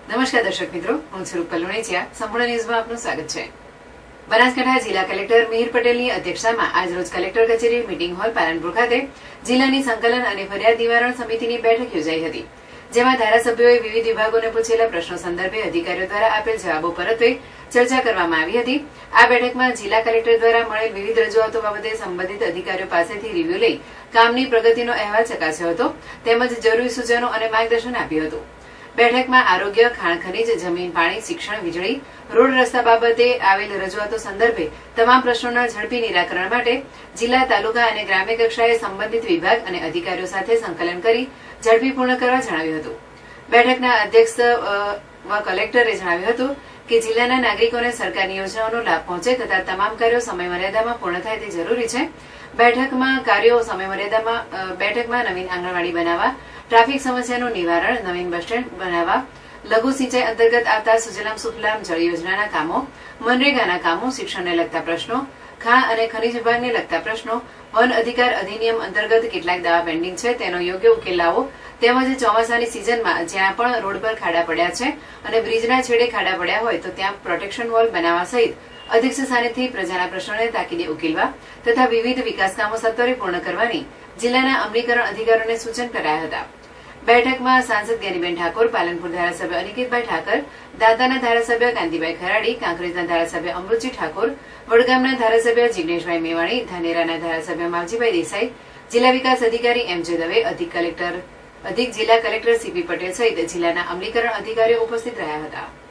નમસ્કાર દર્શક મિત્રો, હું છું કલ્લુણીચિયા. સંપૂર્ણ ન્યૂઝમાં આપનું સ્વાગત છે. બનાસકાંઠા જિલ્લા કલેક્ટર મિહિર પટેલની અધ્યક્ષતામાં આજરોજ કલેક્ટર કચેરી મીટિંગ હોલ પાલનપુર ખાતે જિલ્લાની સંકલન અને ફરિયાદ નિવારણ સમિતિની બેઠક યોજાઈ હતી, જેમાં ધારાસભ્યોએ વિવિધ વિભાગોને પૂછેલા પ્રશ્નો સંદર્ભે અધિકારીઓ દ્વારા આપેલ જવાબો પરત્વે ચર્ચા કરવામાં આવી હતી. આ બેઠકમાં જિલ્લા કલેક્ટર દ્વારા મળેલ વિવિધ રજૂઆતો બાબતે સંબંધિત અધિકારીઓ પાસેથી રિવ્યુ લઈ કામની પ્રગતિનો અહેવાલ ચકાસ્યો હતો, તેમજ જરૂરી સૂચનો અને માર્ગદર્શન આપ્યું હતું. બેઠકમાં આરોગ્ય, ખાણ ખનીજ, જમીન, પાણી, શિક્ષણ, વીજળી, રોડ રસ્તા બાબતે આવેલ રજૂઆતો સંદર્ભે તમામ પ્રશ્નોના ઝડપી નિરાકરણ માટે જિલ્લા, તાલુકા અને ગ્રામ્ય કક્ષાએ સંબંધિત વિભાગ અને અધિકારીઓ સાથે સંકલન કરી ઝડપી પૂર્ણ કરવા જણાવ્યું હતું. બેઠકના અધ્યક્ષ કલેક્ટરે જણાવ્યું હતું કે જિલ્લાના નાગરિકોને સરકારની યોજનાઓનો લાભ પહોંચે તથા તમામ કાર્યો સમયમર્યાદામાં પૂર્ણ થાય તે જરૂરી છે. બેઠકમાં કાર્યો બેઠકમાં નવીન આંગણવાડી બનાવવા, ટ્રાફિક સમસ્યાનું નિવારણ, નવીન બસ સ્ટેન્ડ બનાવવા, લઘુ સિંચાઈ અંતર્ગત આવતા સુજલામ સુફલામ જળ યોજનાના કામો, મનરેગાના કામો, શિક્ષણને લગતા પ્રશ્નો, ખાણ અને ખનીજ વિભાગને લગતા પ્રશ્નો, વન અધિકાર અધિનિયમ અંતર્ગત કેટલાક દાવા પેન્ડિંગ છે તેનો યોગ્ય ઉકેલ લાવો, તેમજ ચોમાસાની સિઝનમાં જ્યાં પણ રોડ પર ખાડા પડ્યા છે અને બ્રિજના છેડે ખાડા પડ્યા હોય તો ત્યાં પ્રોટેક્શન વોલ બનાવવા સહિત અધ્યક્ષ સ્થાનેથી પ્રજાના પ્રશ્નોને તાકીદે ઉકેલવા તથા વિવિધ વિકાસ કામો સત્વરે પૂર્ણ કરવાની જિલ્લાના અમલીકરણ અધિકારીઓને સૂચન કરાયા હતા. બેઠકમાં સાંસદ જ્ઞાનીબેન ઠાકોર, પાલનપુર ધારાસભ્ય અનિકેતભાઈ ઠાકર, દાંતાના ધારાસભ્ય કાંતિભાઈ ખરાડી, કાંકરેજના ધારાસભ્ય અમૃતજી ઠાકોર, વડગામના ધારાસભ્ય જિગ્નેશભાઈ મેવાણી, ધાનેરાના ધારાસભ્ય માવજીભાઈ દેસાઈ, જિલ્લા વિકાસ અધિકારી એમ.જે. દવે, અધિક જિલ્લા કલેક્ટર સી.પી. પટેલ સહિત જિલ્લાના અમલીકરણ અધિકારીઓ ઉપસ્થિત રહ્યા હતા.